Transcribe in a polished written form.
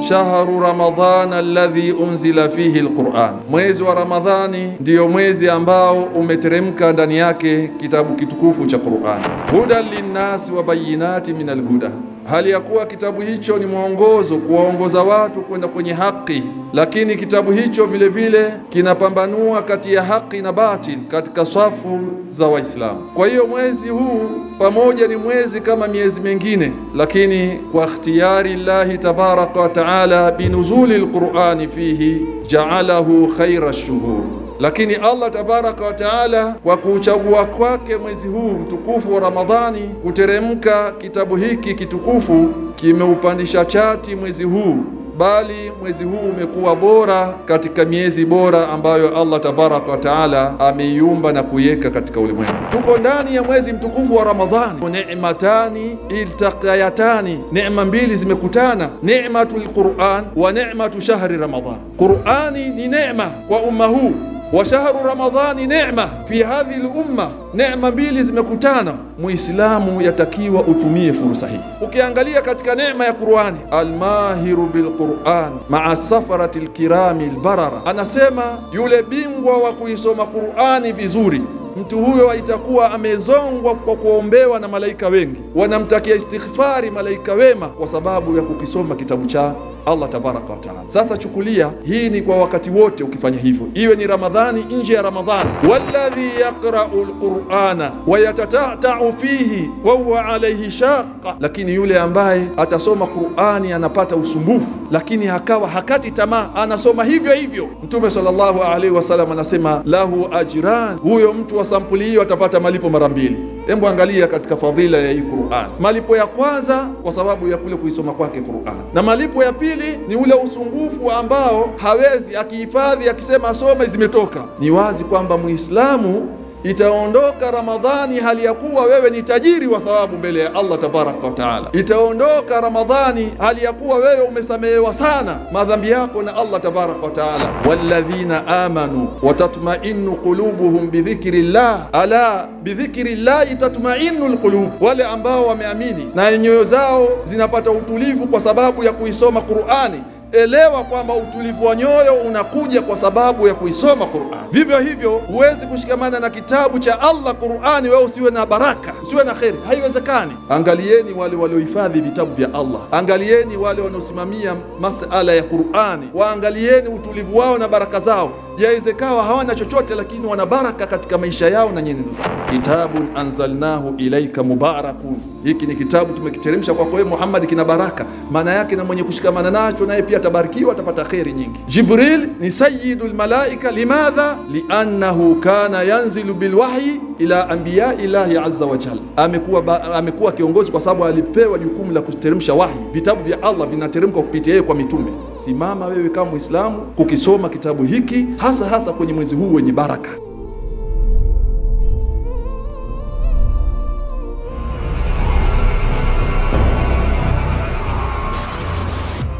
Shahru Ramadhana alladhi unzila fihi alquran, mwezi wa Ramadhani ndiyo mwezi ambao umeteremka ndani yake kitabu kitukufu cha Qur'an. Hudan linnasi wa bayinati min alhuda, hali ya kuwa kitabu hicho ni mwongozo kuwaongoza watu kwenda kwenye haki, lakini kitabu hicho vile vile kinapambanua kati ya haki na batil katika safu za Waislamu. Kwa hiyo mwezi huu pamoja ni mwezi kama miezi mingine, lakini kwa ikhtiyari Allah tabaraka wa taala binuzuli alqur'ani fihi ja'alahu khayra ash-shuhur. Lakini Allah tabaraka wa taala kwa kuchagua kwake mwezi huu mtukufu wa Ramadhani kuteremka kitabu hiki kitukufu kimeupandisha chati mwezi huu, bali mwezi huu umekuwa bora katika miezi bora ambayo Allah tabaraka wa taala ameiumba na kuiweka katika ulimwengu. Tuko ndani ya mwezi mtukufu wa Ramadhani, neematani iltaqayatani, neema mbili zimekutana, neematul Qur'an wa neematu shahri Ramadhan. Qur'ani ni neema kwa umma huu wa shahru Ramadhani neema fi hadhihi al-umma, neema mbili zimekutana. Muislamu yatakiwa utumie fursa hii. Ukiangalia katika neema ya Qur'ani, almahiru bilqur'an ma'a safarati alkirami albarara, anasema yule bingwa wa kuisoma Qur'ani vizuri, mtu huyo itakuwa amezongwa kwa kuombewa na malaika wengi, wanamtakia istighfari malaika wema kwa sababu ya kukisoma kitabu cha Allah tabaraka wa taala. Sasa chukulia, hii ni kwa wakati wote ukifanya hivyo, iwe ni Ramadhani, nje ya Ramadhani. Walladhi yaqra'u alqur'ana wa yatata'u fihi wa huwa alayhi shaqqa, lakini yule ambaye atasoma Qur'ani anapata usumbufu, lakini akawa hakati tamaa, anasoma hivyo hivyo. Mtume sallallahu alaihi wasallam anasema lahu ajran, huyo mtu wa sampuli hiyo atapata malipo mara mbili. Hebu angalia katika fadhila ya hii Qur'an. Malipo ya kwanza kwa sababu ya kule kuisoma kwake Qur'an, na malipo ya pili ni ule usumbufu ambao hawezi akihifadhi, akisema asome zimetoka. Ni wazi kwamba Muislamu itaondoka Ramadhani hali ya kuwa wewe ni tajiri wa thawabu mbele ya Allah tabaraka wa taala. Itaondoka Ramadhani hali ya kuwa wewe umesamehewa sana madhambi yako na Allah tabaraka wa taala. Walladhina amanu wa tatma'innu qulubuhum bidhikrillah, ala bidhikrillah tatma'innu alqulub, wale ambao wameamini na nyoyo zao zinapata utulivu kwa sababu ya kuisoma Qur'ani. Elewa kwamba utulivu wa nyoyo unakuja kwa sababu ya kuisoma Qur'an. Vivyo hivyo huwezi kushikamana na kitabu cha Allah Qur'ani wewe usiwe na baraka, usiwe na khairi, haiwezekani. Angalieni wale waliohifadhi vitabu vya Allah, angalieni wale wanaosimamia masala ya Qur'ani, waangalieni utulivu wao na baraka zao. Yawezekana hawana chochote lakini wana baraka katika maisha yao na nyenendo zao. Kitabun anzalnahu ilaika mubarakun, hiki ni kitabu tumekiteremsha kwako wewe Muhammad, kina baraka. Maana yake na mwenye kushikamana nacho naye pia atabarikiwa, atapata khairi nyingi. Jibril ni sayyidul malaika, limadha? Liannahu kana yanzilu bilwahyi ila anbiya ilahi azza wa jalla, amekuwa kiongozi kwa sababu alipewa jukumu la kuteremsha wahi. Vitabu vya Allah vinateremka kupitia yeye kwa mitume. Simama wewe kama Muislamu kukisoma kitabu hiki, hasa kwenye mwezi huu wenye baraka.